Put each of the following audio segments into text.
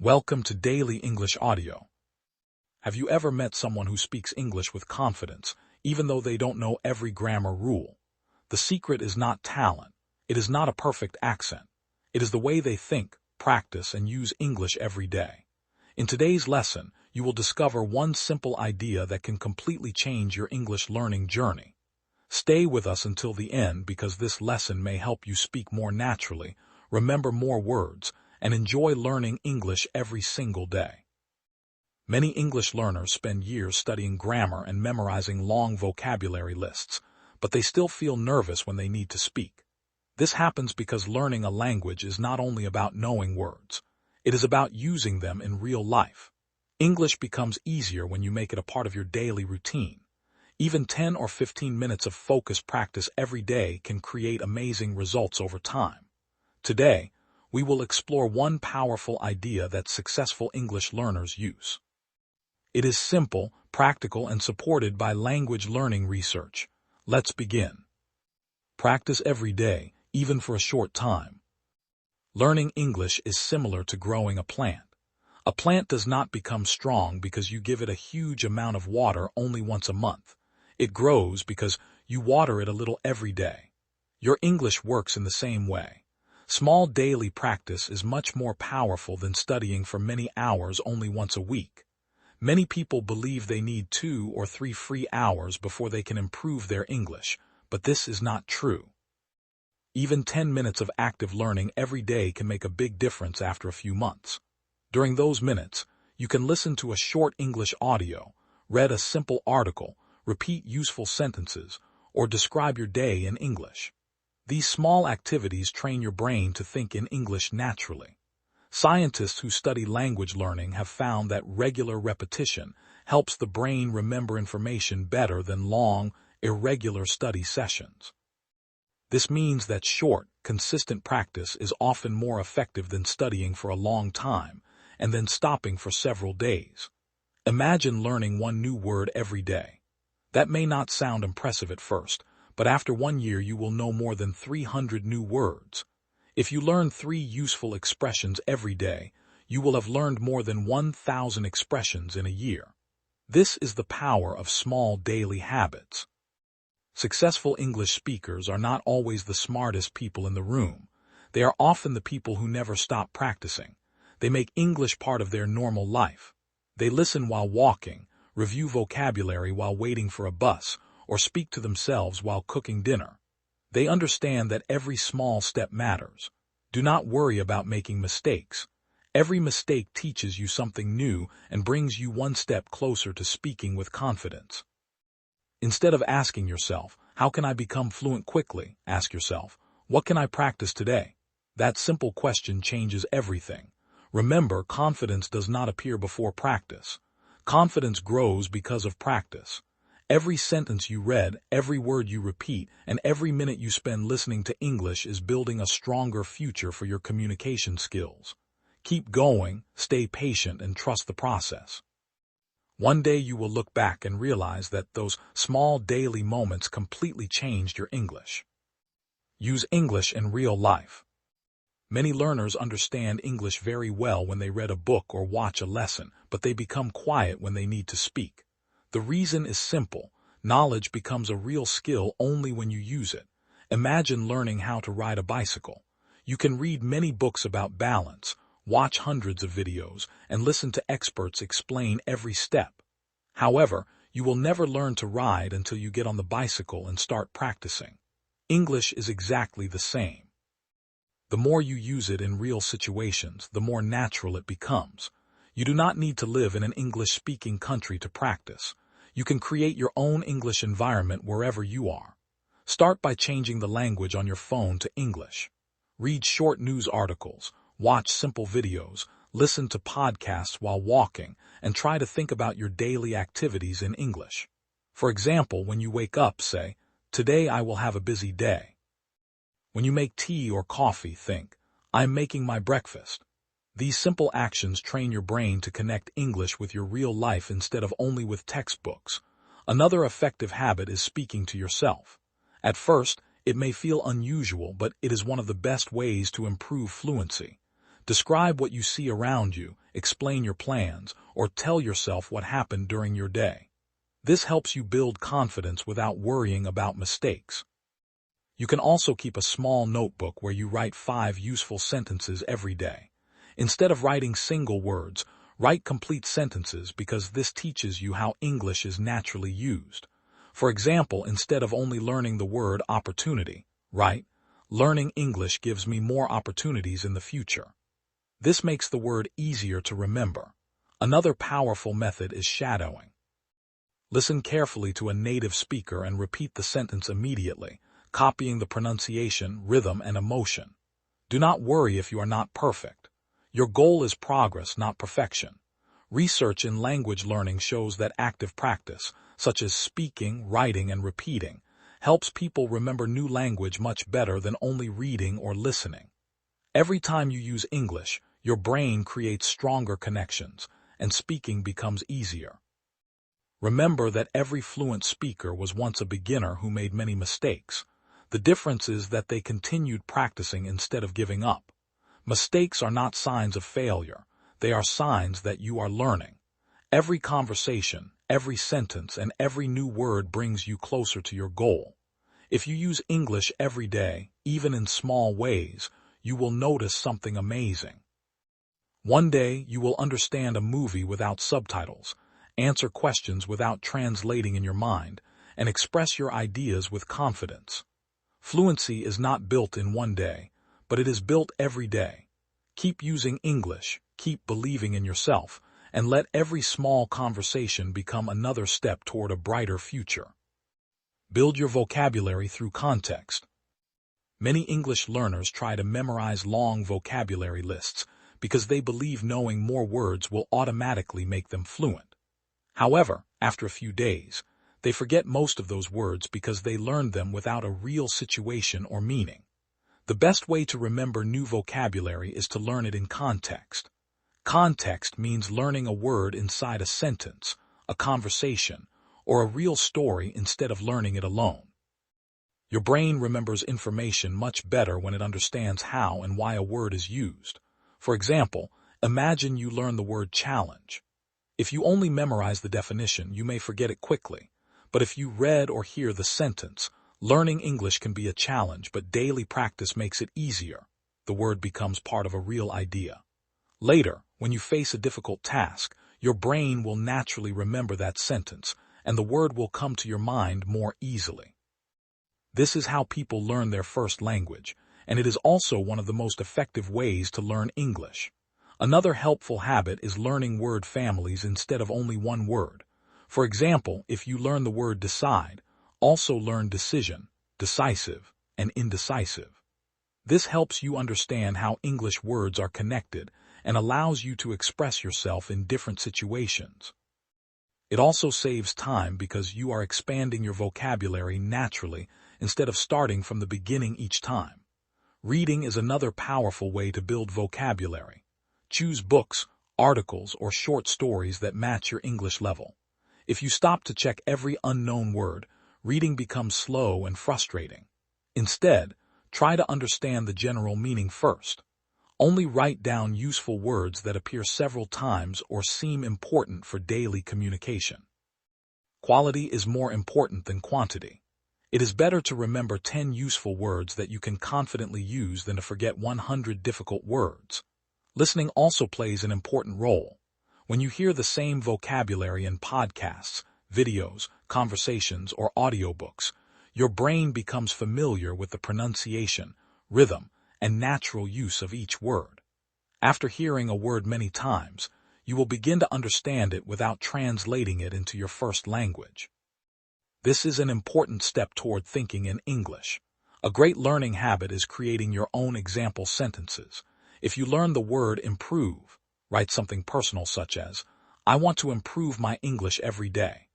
Welcome to Daily English Audio. Have you ever met someone who speaks English with confidence, even though they don't know every grammar rule? The secret is not talent. It is not a perfect accent. It is the way they think, practice, and use English every day. In today's lesson, you will discover one simple idea that can completely change your English learning journey. Stay with us until the end because this lesson may help you speak more naturally, remember more words, and enjoy learning English every single day. Many English learners spend years studying grammar and memorizing long vocabulary lists, but they still feel nervous when they need to speak. This happens because learning a language is not only about knowing words. It is about using them in real life. English becomes easier when you make it a part of your daily routine. Even 10 or 15 minutes of focused practice every day can create amazing results over time. Today, we will explore one powerful idea that successful English learners use. It is simple, practical, and supported by language learning research. Let's begin. Practice every day, even for a short time. Learning English is similar to growing a plant. A plant does not become strong because you give it a huge amount of water only once a month. It grows because you water it a little every day. Your English works in the same way. Small daily practice is much more powerful than studying for many hours only once a week. Many people believe they need 2 or 3 free hours before they can improve their English, but this is not true. Even 10 minutes of active learning every day can make a big difference after a few months. During those minutes, you can listen to a short English audio, read a simple article, repeat useful sentences, or describe your day in English. These small activities train your brain to think in English naturally. Scientists who study language learning have found that regular repetition helps the brain remember information better than long, irregular study sessions. This means that short, consistent practice is often more effective than studying for a long time and then stopping for several days. Imagine learning one new word every day. That may not sound impressive at first, but after 1 year you will know more than 300 new words. If you learn 3 useful expressions every day, you will have learned more than 1,000 expressions in a year. This is the power of small daily habits. Successful English speakers are not always the smartest people in the room. They are often the people who never stop practicing. They make English part of their normal life. They listen while walking, review vocabulary while waiting for a bus, or speak to themselves while cooking dinner. They understand that every small step matters. Do not worry about making mistakes. Every mistake teaches you something new and brings you one step closer to speaking with confidence. Instead of asking yourself, how can I become fluent quickly? Ask yourself, what can I practice today? That simple question changes everything. Remember, confidence does not appear before practice. Confidence grows because of practice. Every sentence you read, every word you repeat, and every minute you spend listening to English is building a stronger future for your communication skills. Keep going, stay patient, and trust the process. One day you will look back and realize that those small daily moments completely changed your English. Use English in real life. Many learners understand English very well when they read a book or watch a lesson, but they become quiet when they need to speak. The reason is simple. Knowledge becomes a real skill only when you use it. Imagine learning how to ride a bicycle. You can read many books about balance, watch hundreds of videos, and listen to experts explain every step. However, you will never learn to ride until you get on the bicycle and start practicing. English is exactly the same. The more you use it in real situations, the more natural it becomes. You do not need to live in an English-speaking country to practice. You can create your own English environment wherever you are. Start by changing the language on your phone to English. Read short news articles, watch simple videos, listen to podcasts while walking, and try to think about your daily activities in English. For example, when you wake up, say, "Today I will have a busy day." When you make tea or coffee, think, "I'm making my breakfast." These simple actions train your brain to connect English with your real life instead of only with textbooks. Another effective habit is speaking to yourself. At first, it may feel unusual, but it is one of the best ways to improve fluency. Describe what you see around you, explain your plans, or tell yourself what happened during your day. This helps you build confidence without worrying about mistakes. You can also keep a small notebook where you write 5 useful sentences every day. Instead of writing single words, write complete sentences because this teaches you how English is naturally used. For example, instead of only learning the word opportunity, write, "Learning English gives me more opportunities in the future." This makes the word easier to remember. Another powerful method is shadowing. Listen carefully to a native speaker and repeat the sentence immediately, copying the pronunciation, rhythm, and emotion. Do not worry if you are not perfect. Your goal is progress, not perfection. Research in language learning shows that active practice, such as speaking, writing, and repeating, helps people remember new language much better than only reading or listening. Every time you use English, your brain creates stronger connections, and speaking becomes easier. Remember that every fluent speaker was once a beginner who made many mistakes. The difference is that they continued practicing instead of giving up. Mistakes are not signs of failure. They are signs that you are learning. Every conversation, every sentence, and every new word brings you closer to your goal. If you use English every day, even in small ways, you will notice something amazing. One day, you will understand a movie without subtitles, answer questions without translating in your mind, and express your ideas with confidence. Fluency is not built in one day, but it is built every day. Keep using English, keep believing in yourself, and let every small conversation become another step toward a brighter future. Build your vocabulary through context. Many English learners try to memorize long vocabulary lists because they believe knowing more words will automatically make them fluent. However, after a few days, they forget most of those words because they learned them without a real situation or meaning. The best way to remember new vocabulary is to learn it in context. Context means learning a word inside a sentence, a conversation, or a real story instead of learning it alone. Your brain remembers information much better when it understands how and why a word is used. For example, imagine you learn the word challenge. If you only memorize the definition, you may forget it quickly. But if you read or hear the sentence, learning English can be a challenge, but daily practice makes it easier. The word becomes part of a real idea. Later, when you face a difficult task, your brain will naturally remember that sentence, and the word will come to your mind more easily. This is how people learn their first language, and it is also one of the most effective ways to learn English. Another helpful habit is learning word families instead of only one word. For example, if you learn the word decide, also learn decision, decisive, and indecisive. This helps you understand how English words are connected and allows you to express yourself in different situations. It also saves time because you are expanding your vocabulary naturally instead of starting from the beginning each time. Reading is another powerful way to build vocabulary. Choose books, articles, or short stories that match your English level. If you stop to check every unknown word, reading becomes slow and frustrating. Instead, try to understand the general meaning first. Only write down useful words that appear several times or seem important for daily communication. Quality is more important than quantity. It is better to remember 10 useful words that you can confidently use than to forget 100 difficult words. Listening also plays an important role. When you hear the same vocabulary in podcasts, videos, conversations, or audiobooks, your brain becomes familiar with the pronunciation, rhythm, and natural use of each word. After hearing a word many times, you will begin to understand it without translating it into your first language. This is an important step toward thinking in English. A great learning habit is creating your own example sentences. If you learn the word improve, write something personal such as, "I want to improve my English every day."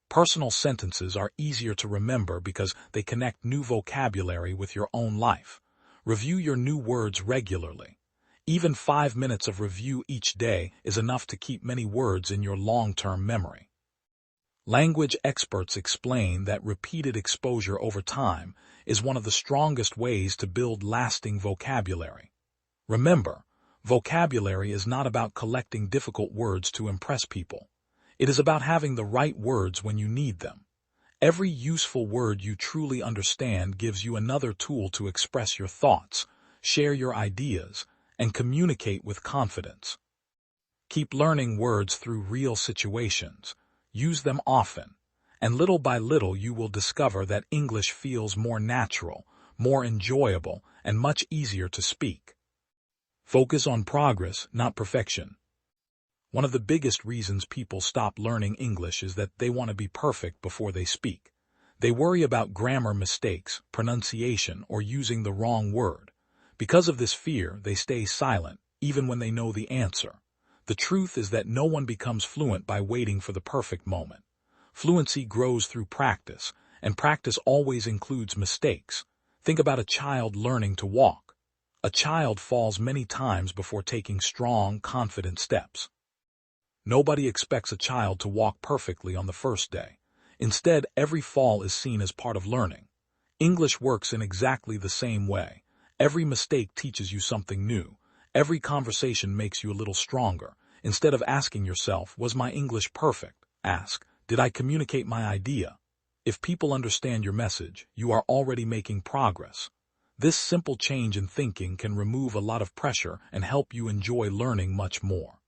Personal sentences are easier to remember because they connect new vocabulary with your own life. Review your new words regularly. Even 5 minutes of review each day is enough to keep many words in your long-term memory. Language experts explain that repeated exposure over time is one of the strongest ways to build lasting vocabulary. Remember, Vocabulary is not about collecting difficult words to impress people. It is about having the right words when you need them. Every useful word you truly understand gives you another tool to express your thoughts, share your ideas, and communicate with confidence. Keep learning words through real situations. Use them often, and little by little you will discover that English feels more natural, more enjoyable, and much easier to speak. Focus on progress, not perfection. One of the biggest reasons people stop learning English is that they want to be perfect before they speak. They worry about grammar mistakes, pronunciation, or using the wrong word. Because of this fear, they stay silent, even when they know the answer. The truth is that no one becomes fluent by waiting for the perfect moment. Fluency grows through practice, and practice always includes mistakes. Think about a child learning to walk. A child falls many times before taking strong, confident steps. Nobody expects a child to walk perfectly on the first day. Instead, every fall is seen as part of learning. English works in exactly the same way. Every mistake teaches you something new. Every conversation makes you a little stronger. Instead of asking yourself, was my English perfect? Ask, did I communicate my idea? If people understand your message, you are already making progress. This simple change in thinking can remove a lot of pressure and help you enjoy learning much more.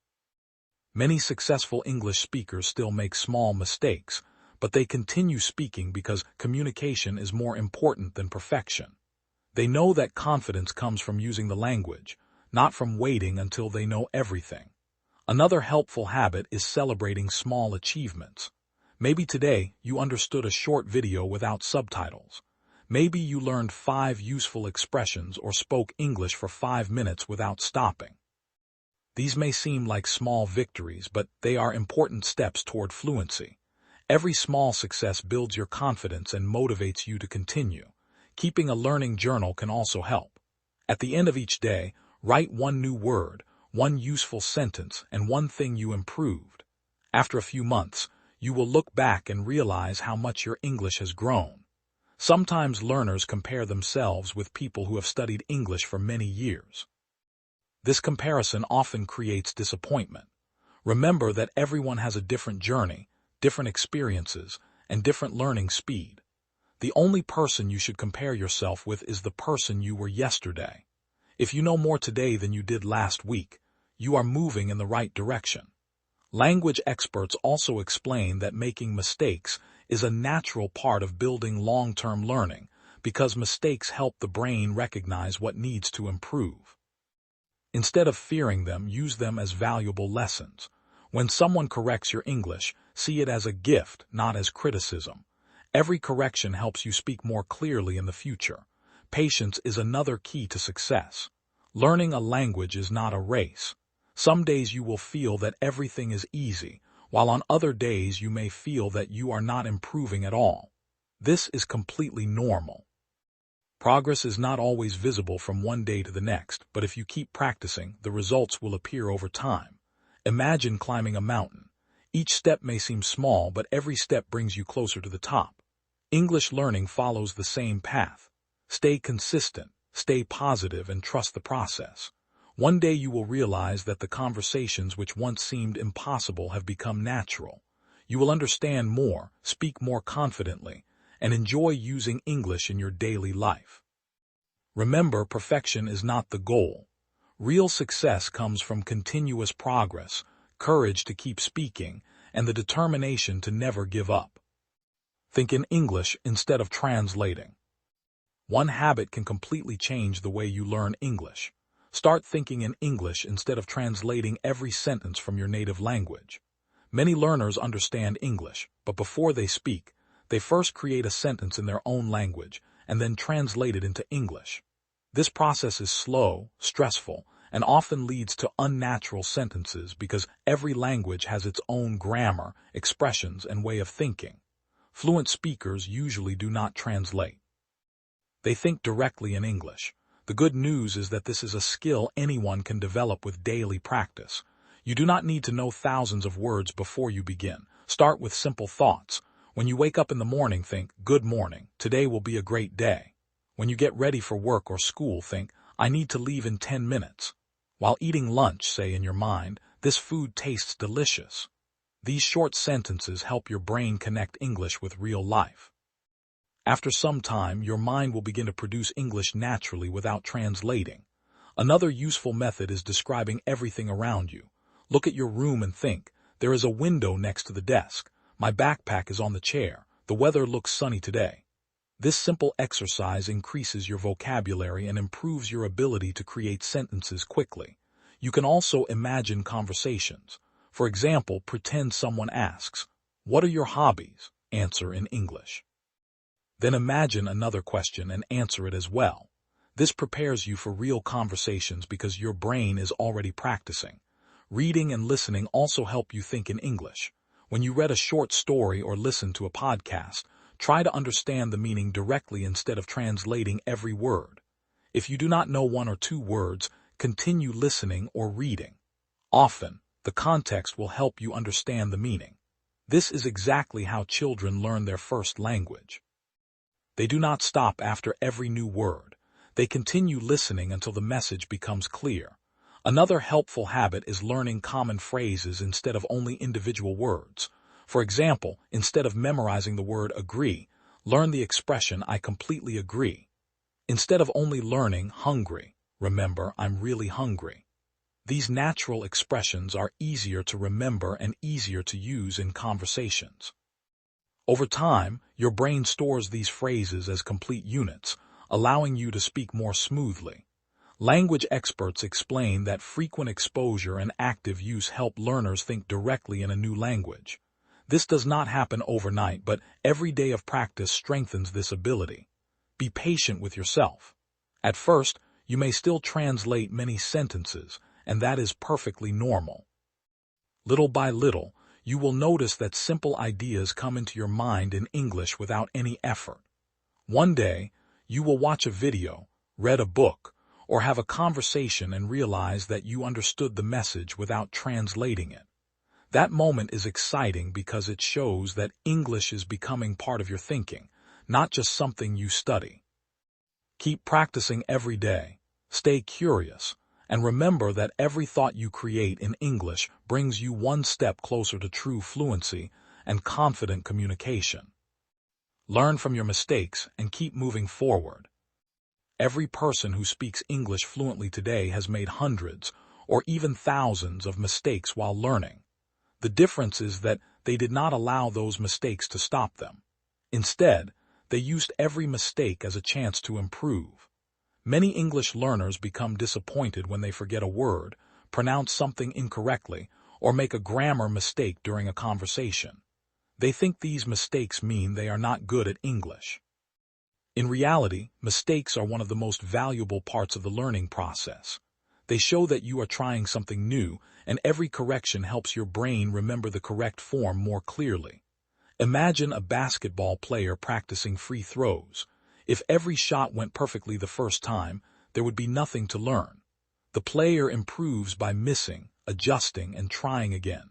Many successful English speakers still make small mistakes, but they continue speaking because communication is more important than perfection. They know that confidence comes from using the language, not from waiting until they know everything. Another helpful habit is celebrating small achievements. Maybe today you understood a short video without subtitles. Maybe you learned 5 useful expressions or spoke English for 5 minutes without stopping. These may seem like small victories, but they are important steps toward fluency. Every small success builds your confidence and motivates you to continue. Keeping a learning journal can also help. At the end of each day, write one new word, one useful sentence, and one thing you improved. After a few months, you will look back and realize how much your English has grown. Sometimes learners compare themselves with people who have studied English for many years. This comparison often creates disappointment. Remember that everyone has a different journey, different experiences, and different learning speed. The only person you should compare yourself with is the person you were yesterday. If you know more today than you did last week, you are moving in the right direction. Language experts also explain that making mistakes is a natural part of building long-term learning because mistakes help the brain recognize what needs to improve. Instead of fearing them, use them as valuable lessons. When someone corrects your English, see it as a gift, not as criticism. Every correction helps you speak more clearly in the future. Patience is another key to success. Learning a language is not a race. Some days you will feel that everything is easy, while on other days you may feel that you are not improving at all. This is completely normal. Progress is not always visible from one day to the next, but if you keep practicing, the results will appear over time. Imagine climbing a mountain. Each step may seem small, but every step brings you closer to the top. English learning follows the same path. Stay consistent, stay positive, and trust the process. One day you will realize that the conversations which once seemed impossible have become natural. You will understand more, speak more confidently, and enjoy using English in your daily life. Remember, perfection is not the goal. Real success comes from continuous progress, courage to keep speaking, and the determination to never give up. Think in English instead of translating. One habit can completely change the way you learn English. Start thinking in English instead of translating every sentence from your native language. Many learners understand English, but before they speak, they first create a sentence in their own language and then translate it into English. This process is slow, stressful, and often leads to unnatural sentences because every language has its own grammar, expressions, and way of thinking. Fluent speakers usually do not translate. They think directly in English. The good news is that this is a skill anyone can develop with daily practice. You do not need to know thousands of words before you begin. Start with simple thoughts. When you wake up in the morning, think, "Good morning, today will be a great day." When you get ready for work or school, think, "I need to leave in 10 minutes." While eating lunch, say in your mind, "This food tastes delicious." These short sentences help your brain connect English with real life. After some time, your mind will begin to produce English naturally without translating. Another useful method is describing everything around you. Look at your room and think, "There is a window next to the desk. My backpack is on the chair. The weather looks sunny today." This simple exercise increases your vocabulary and improves your ability to create sentences quickly. You can also imagine conversations. For example, pretend someone asks, "What are your hobbies?" Answer in English. Then imagine another question and answer it as well. This prepares you for real conversations because your brain is already practicing. Reading and listening also help you think in English. When you read a short story or listen to a podcast, try to understand the meaning directly instead of translating every word. If you do not know one or two words, continue listening or reading. Often, the context will help you understand the meaning. This is exactly how children learn their first language. They do not stop after every new word. They continue listening until the message becomes clear. Another helpful habit is learning common phrases instead of only individual words. For example, instead of memorizing the word agree, learn the expression "I completely agree." Instead of only learning hungry, remember "I'm really hungry." These natural expressions are easier to remember and easier to use in conversations. Over time, your brain stores these phrases as complete units, allowing you to speak more smoothly. Language experts explain that frequent exposure and active use help learners think directly in a new language. This does not happen overnight, but every day of practice strengthens this ability. Be patient with yourself. At first, you may still translate many sentences, and that is perfectly normal. Little by little, you will notice that simple ideas come into your mind in English without any effort. One day, you will watch a video, read a book, or have a conversation and realize that you understood the message without translating it. That moment is exciting because it shows that English is becoming part of your thinking, not just something you study. Keep practicing every day, stay curious, and remember that every thought you create in English brings you one step closer to true fluency and confident communication. Learn from your mistakes and keep moving forward. Every person who speaks English fluently today has made hundreds or even thousands of mistakes while learning. The difference is that they did not allow those mistakes to stop them. Instead, they used every mistake as a chance to improve. Many English learners become disappointed when they forget a word, pronounce something incorrectly, or make a grammar mistake during a conversation. They think these mistakes mean they are not good at English. In reality, mistakes are one of the most valuable parts of the learning process. They show that you are trying something new, and every correction helps your brain remember the correct form more clearly. Imagine a basketball player practicing free throws. If every shot went perfectly the first time, there would be nothing to learn. The player improves by missing, adjusting, and trying again.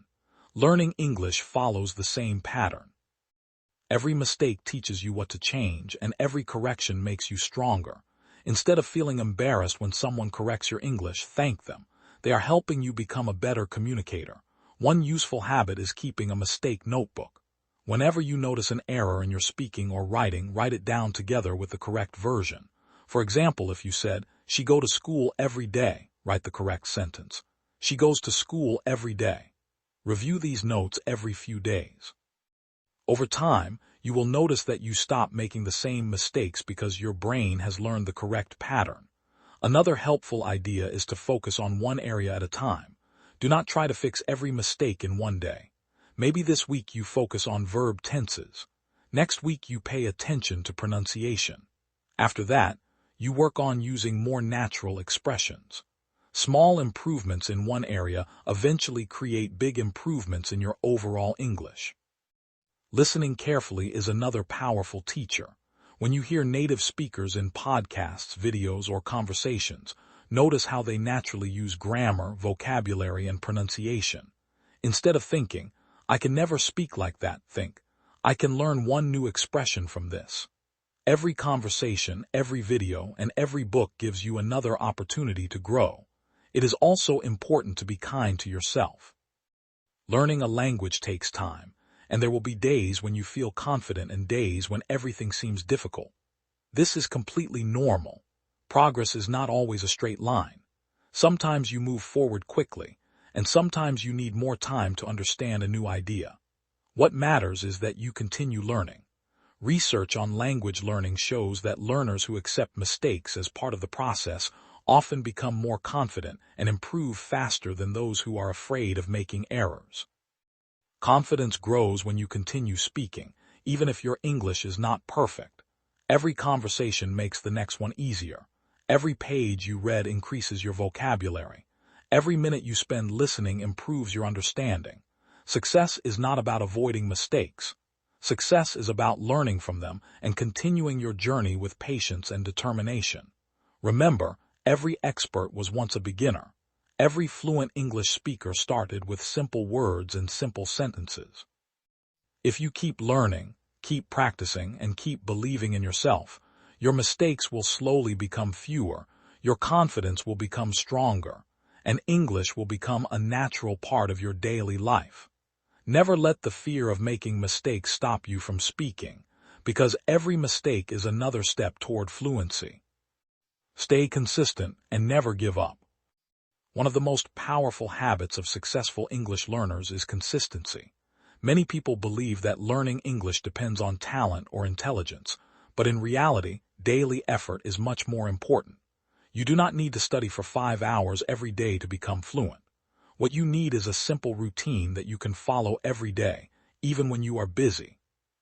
Learning English follows the same pattern. Every mistake teaches you what to change, and every correction makes you stronger. Instead of feeling embarrassed when someone corrects your English, thank them. They are helping you become a better communicator. One useful habit is keeping a mistake notebook. Whenever you notice an error in your speaking or writing, write it down together with the correct version. For example, if you said, "She go to school every day," write the correct sentence. "She goes to school every day." Review these notes every few days. Over time, you will notice that you stop making the same mistakes because your brain has learned the correct pattern. Another helpful idea is to focus on one area at a time. Do not try to fix every mistake in one day. Maybe this week you focus on verb tenses. Next week you pay attention to pronunciation. After that, you work on using more natural expressions. Small improvements in one area eventually create big improvements in your overall English. Listening carefully is another powerful teacher. When you hear native speakers in podcasts, videos, or conversations, notice how they naturally use grammar, vocabulary, and pronunciation. Instead of thinking, "I can never speak like that," think, "I can learn one new expression from this." Every conversation, every video, and every book gives you another opportunity to grow. It is also important to be kind to yourself. Learning a language takes time, and there will be days when you feel confident and days when everything seems difficult. This is completely normal. Progress is not always a straight line. Sometimes you move forward quickly, and sometimes you need more time to understand a new idea. What matters is that you continue learning. Research on language learning shows that learners who accept mistakes as part of the process often become more confident and improve faster than those who are afraid of making errors. Confidence grows when you continue speaking, even if your English is not perfect. Every conversation makes the next one easier. Every page you read increases your vocabulary. Every minute you spend listening improves your understanding. Success is not about avoiding mistakes. Success is about learning from them and continuing your journey with patience and determination. Remember, every expert was once a beginner. Every fluent English speaker started with simple words and simple sentences. If you keep learning, keep practicing, and keep believing in yourself, your mistakes will slowly become fewer, your confidence will become stronger, and English will become a natural part of your daily life. Never let the fear of making mistakes stop you from speaking, because every mistake is another step toward fluency. Stay consistent and never give up. One of the most powerful habits of successful English learners is consistency. Many people believe that learning English depends on talent or intelligence, but in reality, daily effort is much more important. You do not need to study for 5 hours every day to become fluent. What you need is a simple routine that you can follow every day, even when you are busy.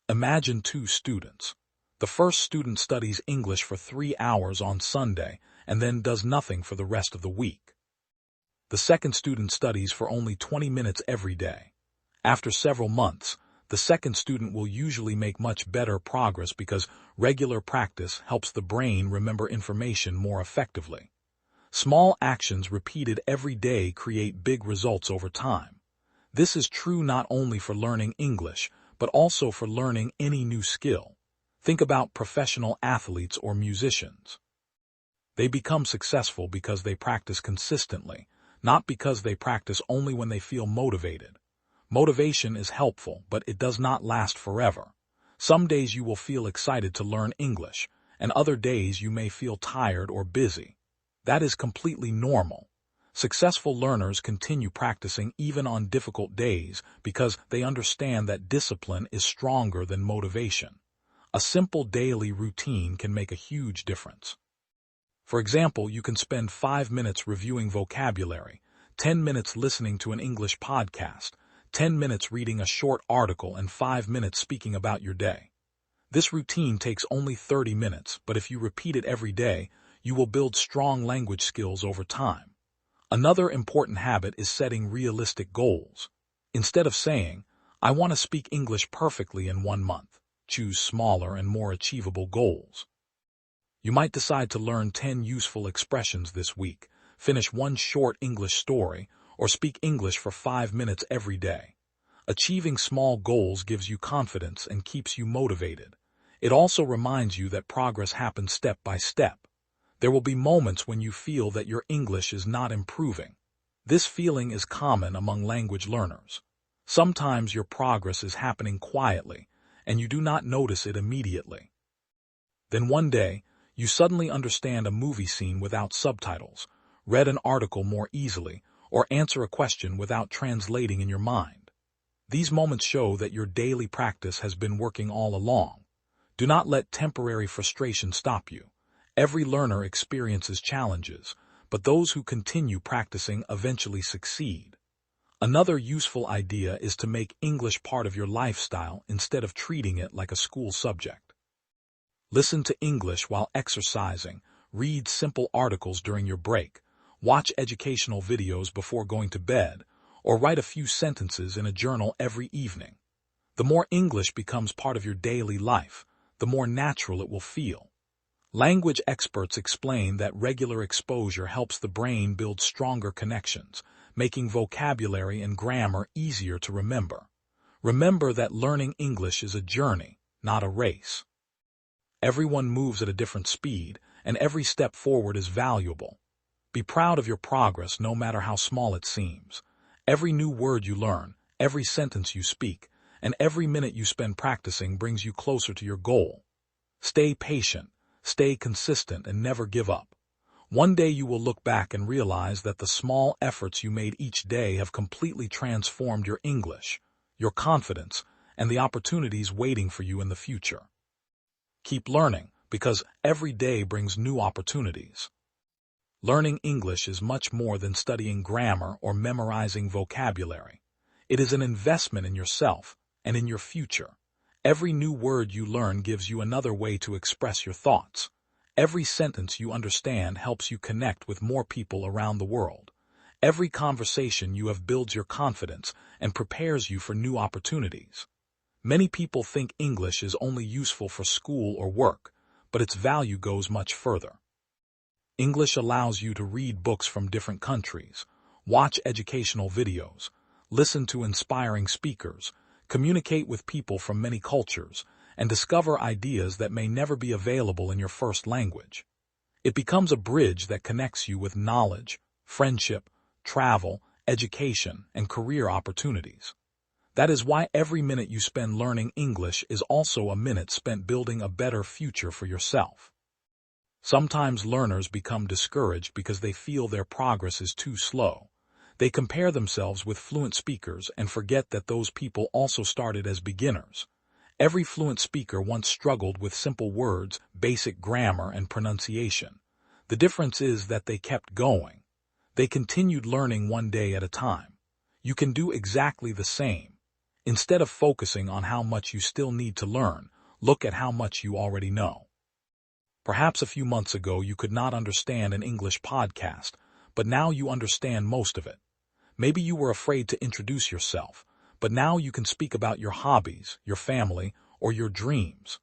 Imagine 2 students. The first student studies English for 3 hours on Sunday and then does nothing for the rest of the week. The second student studies for only 20 minutes every day. After several months, the second student will usually make much better progress because regular practice helps the brain remember information more effectively. Small actions repeated every day create big results over time. This is true not only for learning English, but also for learning any new skill. Think about professional athletes or musicians. They become successful because they practice consistently, not because they practice only when they feel motivated. Motivation is helpful, but it does not last forever. Some days you will feel excited to learn English, and other days you may feel tired or busy. That is completely normal. Successful learners continue practicing even on difficult days because they understand that discipline is stronger than motivation. A simple daily routine can make a huge difference. For example, you can spend 5 minutes reviewing vocabulary, 10 minutes listening to an English podcast, 10 minutes reading a short article, and 5 minutes speaking about your day. This routine takes only 30 minutes, but if you repeat it every day, you will build strong language skills over time. Another important habit is setting realistic goals. Instead of saying, "I want to speak English perfectly in 1 month," choose smaller and more achievable goals. You might decide to learn 10 useful expressions this week, finish 1 short English story, or speak English for 5 minutes every day. Achieving small goals gives you confidence and keeps you motivated. It also reminds you that progress happens step by step. There will be moments when you feel that your English is not improving. This feeling is common among language learners. Sometimes your progress is happening quietly, and you do not notice it immediately. Then one day, you suddenly understand a movie scene without subtitles, read an article more easily, or answer a question without translating in your mind. These moments show that your daily practice has been working all along. Do not let temporary frustration stop you. Every learner experiences challenges, but those who continue practicing eventually succeed. Another useful idea is to make English part of your lifestyle instead of treating it like a school subject. Listen to English while exercising, read simple articles during your break, watch educational videos before going to bed, or write a few sentences in a journal every evening. The more English becomes part of your daily life, the more natural it will feel. Language experts explain that regular exposure helps the brain build stronger connections, making vocabulary and grammar easier to remember. Remember that learning English is a journey, not a race. Everyone moves at a different speed, and every step forward is valuable. Be proud of your progress no matter how small it seems. Every new word you learn, every sentence you speak, and every minute you spend practicing brings you closer to your goal. Stay patient, stay consistent, and never give up. One day you will look back and realize that the small efforts you made each day have completely transformed your English, your confidence, and the opportunities waiting for you in the future. Keep learning, because every day brings new opportunities. Learning English is much more than studying grammar or memorizing vocabulary. It is an investment in yourself and in your future. Every new word you learn gives you another way to express your thoughts. Every sentence you understand helps you connect with more people around the world. Every conversation you have builds your confidence and prepares you for new opportunities. Many people think English is only useful for school or work, but its value goes much further. English allows you to read books from different countries, watch educational videos, listen to inspiring speakers, communicate with people from many cultures, and discover ideas that may never be available in your first language. It becomes a bridge that connects you with knowledge, friendship, travel, education, and career opportunities. That is why every minute you spend learning English is also a minute spent building a better future for yourself. Sometimes learners become discouraged because they feel their progress is too slow. They compare themselves with fluent speakers and forget that those people also started as beginners. Every fluent speaker once struggled with simple words, basic grammar, and pronunciation. The difference is that they kept going. They continued learning one day at a time. You can do exactly the same. Instead of focusing on how much you still need to learn, look at how much you already know. Perhaps a few months ago you could not understand an English podcast, but now you understand most of it. Maybe you were afraid to introduce yourself, but now you can speak about your hobbies, your family, or your dreams.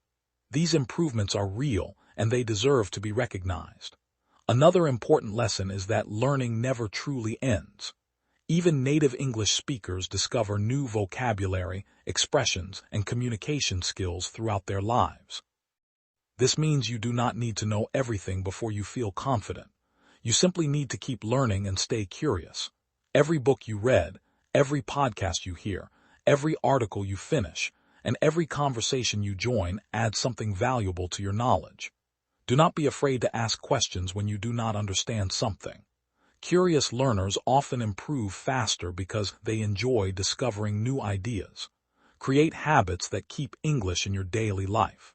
These improvements are real, and they deserve to be recognized. Another important lesson is that learning never truly ends. Even native English speakers discover new vocabulary, expressions, and communication skills throughout their lives. This means you do not need to know everything before you feel confident. You simply need to keep learning and stay curious. Every book you read, every podcast you hear, every article you finish, and every conversation you join adds something valuable to your knowledge. Do not be afraid to ask questions when you do not understand something. Curious learners often improve faster because they enjoy discovering new ideas. Create habits that keep English in your daily life.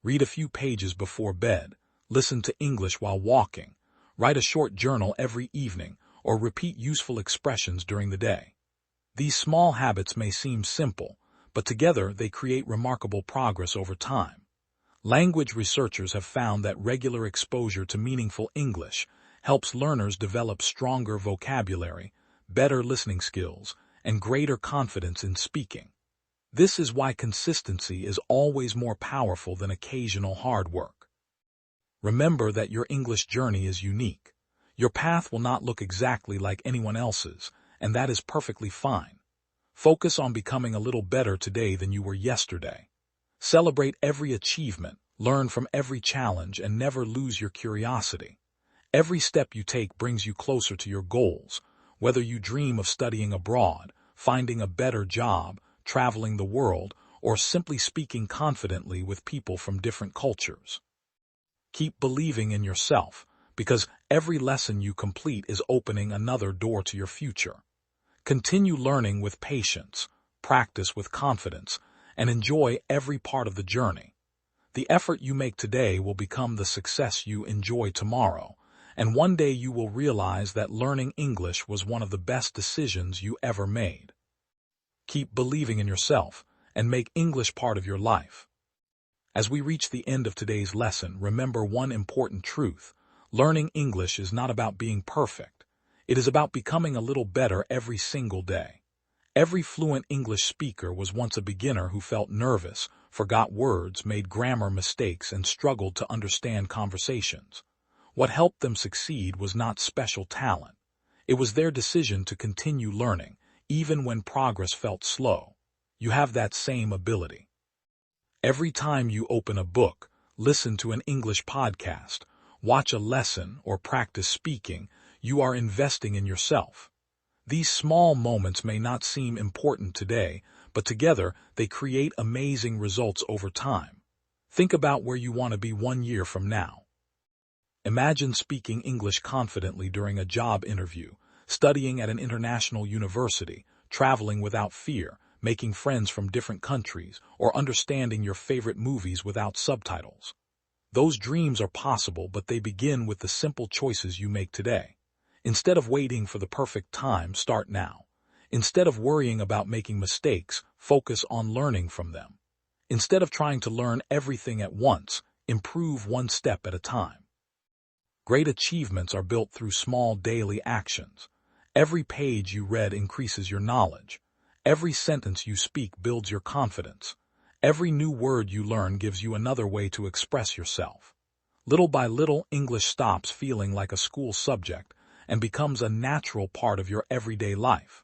Read a few pages before bed, listen to English while walking, write a short journal every evening, or repeat useful expressions during the day. These small habits may seem simple, but together they create remarkable progress over time. Language researchers have found that regular exposure to meaningful English helps learners develop stronger vocabulary, better listening skills, and greater confidence in speaking. This is why consistency is always more powerful than occasional hard work. Remember that your English journey is unique. Your path will not look exactly like anyone else's, and that is perfectly fine. Focus on becoming a little better today than you were yesterday. Celebrate every achievement, learn from every challenge, and never lose your curiosity. Every step you take brings you closer to your goals, whether you dream of studying abroad, finding a better job, traveling the world, or simply speaking confidently with people from different cultures. Keep believing in yourself, because every lesson you complete is opening another door to your future. Continue learning with patience, practice with confidence, and enjoy every part of the journey. The effort you make today will become the success you enjoy tomorrow, and one day you will realize that learning English was one of the best decisions you ever made. Keep believing in yourself, and make English part of your life. As we reach the end of today's lesson, remember one important truth. Learning English is not about being perfect. It is about becoming a little better every single day. Every fluent English speaker was once a beginner who felt nervous, forgot words, made grammar mistakes, and struggled to understand conversations. What helped them succeed was not special talent. It was their decision to continue learning, even when progress felt slow. You have that same ability. Every time you open a book, listen to an English podcast, watch a lesson, or practice speaking, you are investing in yourself. These small moments may not seem important today, but together they create amazing results over time. Think about where you want to be 1 year from now. Imagine speaking English confidently during a job interview, studying at an international university, traveling without fear, making friends from different countries, or understanding your favorite movies without subtitles. Those dreams are possible, but they begin with the simple choices you make today. Instead of waiting for the perfect time, start now. Instead of worrying about making mistakes, focus on learning from them. Instead of trying to learn everything at once, improve one step at a time. Great achievements are built through small daily actions. Every page you read increases your knowledge. Every sentence you speak builds your confidence. Every new word you learn gives you another way to express yourself. Little by little, English stops feeling like a school subject and becomes a natural part of your everyday life.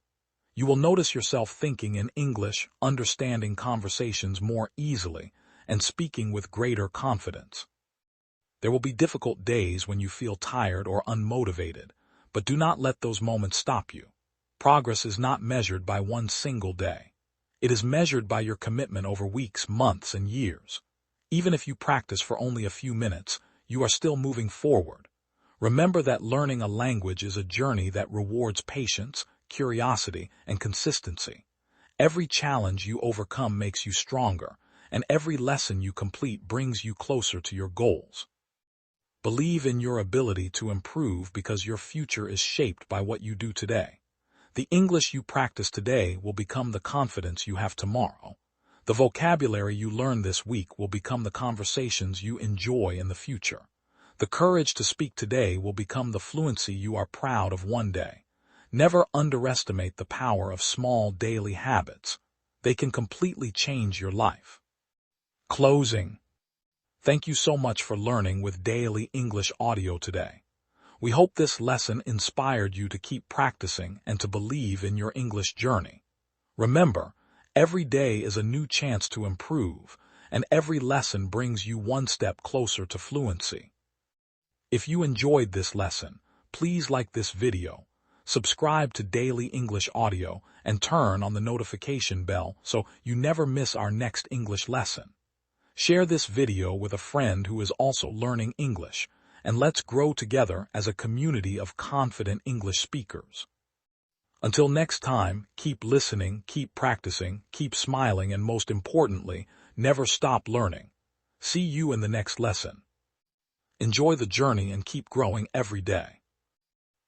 You will notice yourself thinking in English, understanding conversations more easily, and speaking with greater confidence. There will be difficult days when you feel tired or unmotivated, but do not let those moments stop you. Progress is not measured by one single day. It is measured by your commitment over weeks, months, and years. Even if you practice for only a few minutes, you are still moving forward. Remember that learning a language is a journey that rewards patience, curiosity, and consistency. Every challenge you overcome makes you stronger, and every lesson you complete brings you closer to your goals. Believe in your ability to improve because your future is shaped by what you do today. The English you practice today will become the confidence you have tomorrow. The vocabulary you learn this week will become the conversations you enjoy in the future. The courage to speak today will become the fluency you are proud of one day. Never underestimate the power of small daily habits. They can completely change your life. Closing. Thank you so much for learning with Daily English Audio today. We hope this lesson inspired you to keep practicing and to believe in your English journey. Remember, every day is a new chance to improve, and every lesson brings you one step closer to fluency. If you enjoyed this lesson, please like this video, subscribe to Daily English Audio, and turn on the notification bell so you never miss our next English lesson. Share this video with a friend who is also learning English, and let's grow together as a community of confident English speakers. Until next time, keep listening, keep practicing, keep smiling, and most importantly, never stop learning. See you in the next lesson. Enjoy the journey and keep growing every day.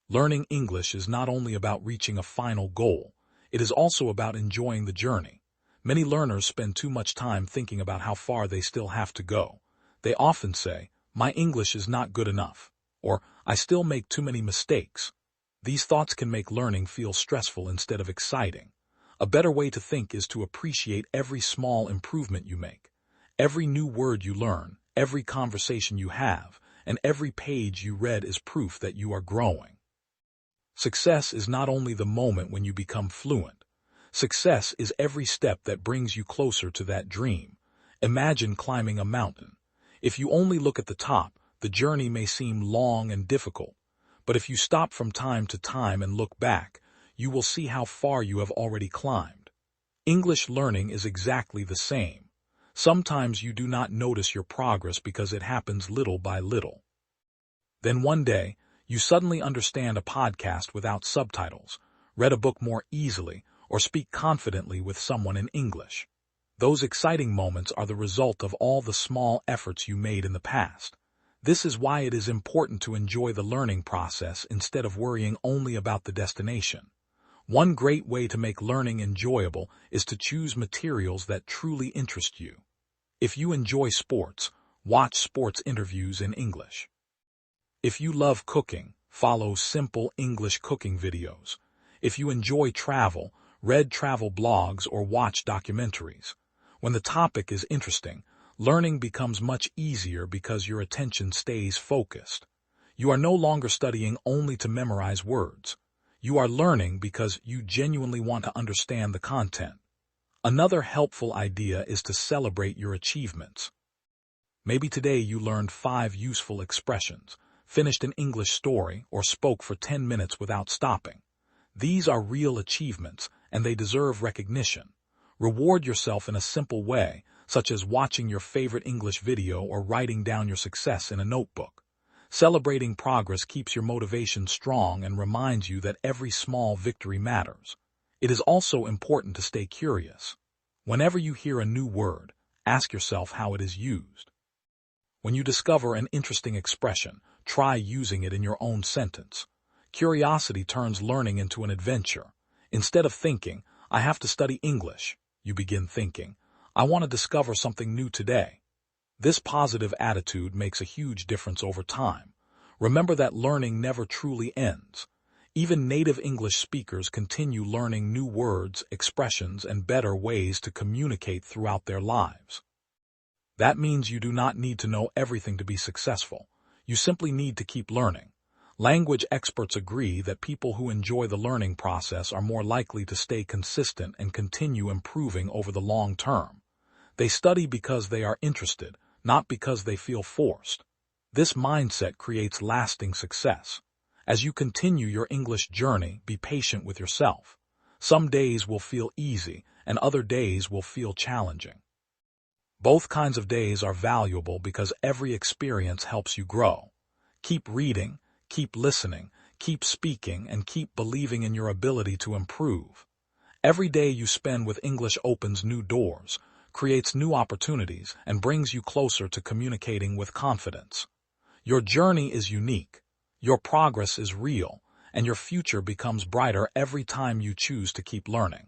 Learning English is not only about reaching a final goal, it is also about enjoying the journey. Many learners spend too much time thinking about how far they still have to go. They often say, "My English is not good enough," or "I still make too many mistakes." These thoughts can make learning feel stressful instead of exciting. A better way to think is to appreciate every small improvement you make. Every new word you learn, every conversation you have, and every page you read is proof that you are growing. Success is not only the moment when you become fluent. Success is every step that brings you closer to that dream. Imagine climbing a mountain. If you only look at the top, the journey may seem long and difficult. But if you stop from time to time and look back, you will see how far you have already climbed. English learning is exactly the same. Sometimes you do not notice your progress because it happens little by little. Then one day, you suddenly understand a podcast without subtitles, read a book more easily, or speak confidently with someone in English. Those exciting moments are the result of all the small efforts you made in the past. This is why it is important to enjoy the learning process instead of worrying only about the destination. One great way to make learning enjoyable is to choose materials that truly interest you. If you enjoy sports, watch sports interviews in English. If you love cooking, follow simple English cooking videos. If you enjoy travel, read travel blogs or watch documentaries. When the topic is interesting, learning becomes much easier because your attention stays focused. You are no longer studying only to memorize words. You are learning because you genuinely want to understand the content. Another helpful idea is to celebrate your achievements. Maybe today you learned 5 useful expressions, finished an English story, or spoke for 10 minutes without stopping. These are real achievements, and they deserve recognition. Reward yourself in a simple way, such as watching your favorite English video or writing down your success in a notebook. Celebrating progress keeps your motivation strong and reminds you that every small victory matters. It is also important to stay curious. Whenever you hear a new word, ask yourself how it is used. When you discover an interesting expression, try using it in your own sentence. Curiosity turns learning into an adventure. Instead of thinking, I have to study English, you begin thinking, I want to discover something new today. This positive attitude makes a huge difference over time. Remember that learning never truly ends. Even native English speakers continue learning new words, expressions, and better ways to communicate throughout their lives. That means you do not need to know everything to be successful. You simply need to keep learning. Language experts agree that people who enjoy the learning process are more likely to stay consistent and continue improving over the long term. They study because they are interested, not because they feel forced. This mindset creates lasting success. As you continue your English journey, be patient with yourself. Some days will feel easy, and other days will feel challenging. Both kinds of days are valuable because every experience helps you grow. Keep reading, keep listening, keep speaking, and keep believing in your ability to improve. Every day you spend with English opens new doors, creates new opportunities, and brings you closer to communicating with confidence. Your journey is unique, your progress is real, and your future becomes brighter every time you choose to keep learning.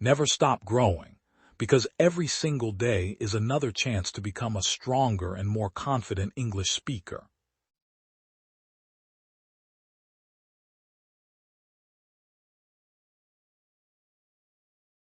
Never stop growing, because every single day is another chance to become a stronger and more confident English speaker.